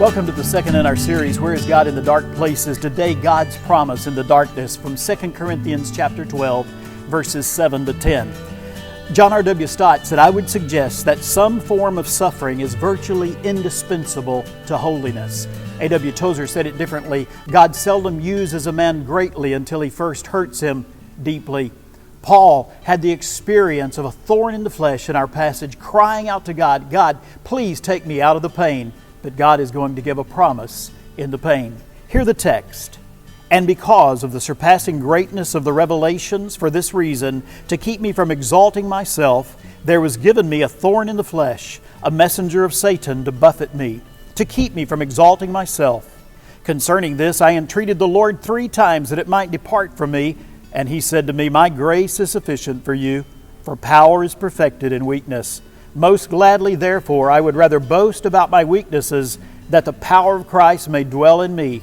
Welcome to the second in our series, Where is God in the Dark Places? Today, God's promise in the darkness from 2 Corinthians chapter 12, verses 7 to 10. John R.W. Stott said, I would suggest that some form of suffering is virtually indispensable to holiness. A.W. Tozer said it differently, God seldom uses a man greatly until he first hurts him deeply. Paul had the experience of a thorn in the flesh in our passage, crying out to God, God, please take me out of the pain. But God is going to give a promise in the pain. Hear the text. And because of the surpassing greatness of the revelations, for this reason, to keep me from exalting myself, there was given me a thorn in the flesh, a messenger of Satan to buffet me, to keep me from exalting myself. Concerning this, I entreated the Lord 3 times that it might depart from me. And He said to me, My grace is sufficient for you, for power is perfected in weakness. Most gladly, therefore, I would rather boast about my weaknesses, that the power of Christ may dwell in me.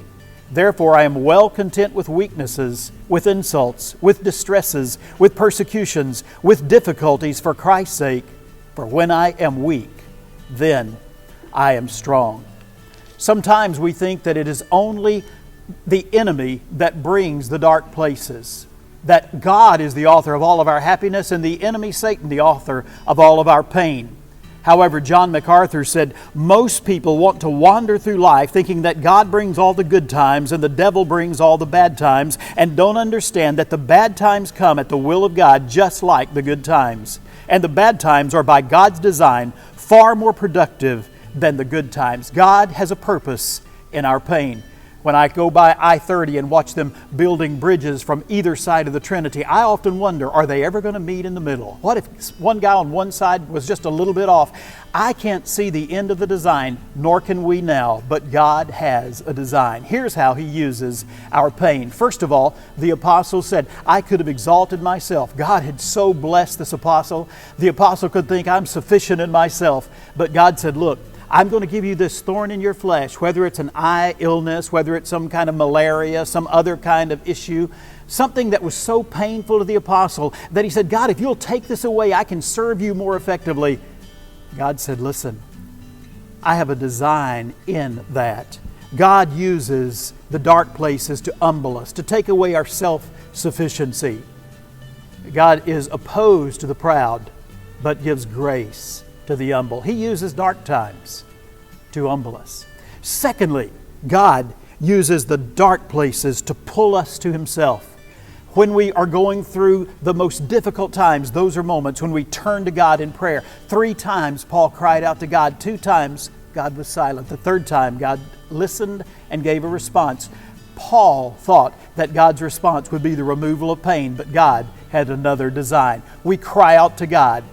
Therefore, I am well content with weaknesses, with insults, with distresses, with persecutions, with difficulties for Christ's sake. For when I am weak, then I am strong. Sometimes we think that it is only the enemy that brings the dark places, that God is the author of all of our happiness and the enemy, Satan, the author of all of our pain. However, John MacArthur said, most people want to wander through life thinking that God brings all the good times and the devil brings all the bad times, and don't understand that the bad times come at the will of God just like the good times. And the bad times are by God's design far more productive than the good times. God has a purpose in our pain. When I go by I-30 and watch them building bridges from either side of the Trinity, I often wonder, are they ever going to meet in the middle? What if one guy on one side was just a little bit off? I can't see the end of the design, nor can we now, but God has a design. Here's how He uses our pain. First of all, the apostle said, I could have exalted myself. God had so blessed this apostle. The apostle could think, I'm sufficient in myself. But God said, look, I'm going to give you this thorn in your flesh, whether it's an eye illness, whether it's some kind of malaria, some other kind of issue, something that was so painful to the apostle that he said, God, if you'll take this away, I can serve you more effectively. God said, listen, I have a design in that. God uses the dark places to humble us, to take away our self-sufficiency. God is opposed to the proud, but gives grace to the humble. He uses dark times to humble us. Secondly, God uses the dark places to pull us to Himself. When we are going through the most difficult times, those are moments when we turn to God in prayer. 3 times Paul cried out to God. 2 times God was silent. The 3rd time God listened and gave a response. Paul thought that God's response would be the removal of pain, but God had another design. We cry out to God.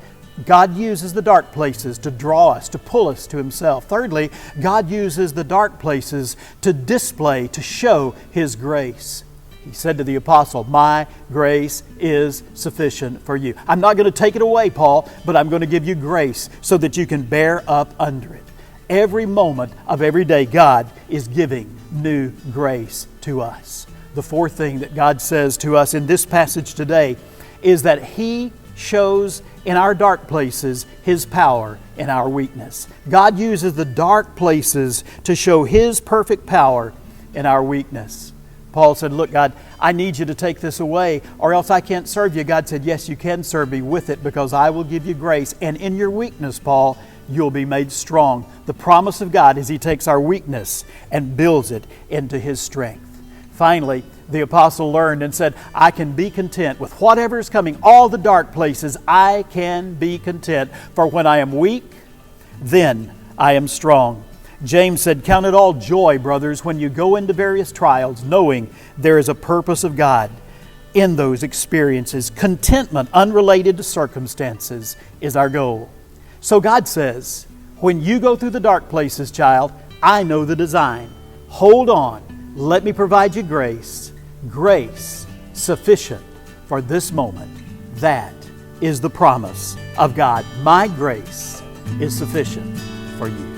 God uses the dark places to draw us, to pull us to Himself. Thirdly, God uses the dark places to display, to show His grace. He said to the apostle, my grace is sufficient for you. I'm not going to take it away, Paul, but I'm going to give you grace so that you can bear up under it. Every moment of every day, God is giving new grace to us. The 4th thing that God says to us in this passage today is that He shows in our dark places His power in our weakness. God uses the dark places to show His perfect power in our weakness. Paul said, look, God, I need you to take this away or else I can't serve you. God said, yes, you can serve me with it because I will give you grace. And in your weakness, Paul, you'll be made strong. The promise of God is He takes our weakness and builds it into His strength. Finally, the apostle learned and said, I can be content with whatever is coming, all the dark places, I can be content. For when I am weak, then I am strong. James said, count it all joy, brothers, when you go into various trials, knowing there is a purpose of God in those experiences. Contentment unrelated to circumstances is our goal. So God says, when you go through the dark places, child, I know the design. Hold on. Let me provide you grace. Grace sufficient for this moment. That is the promise of God. My grace is sufficient for you.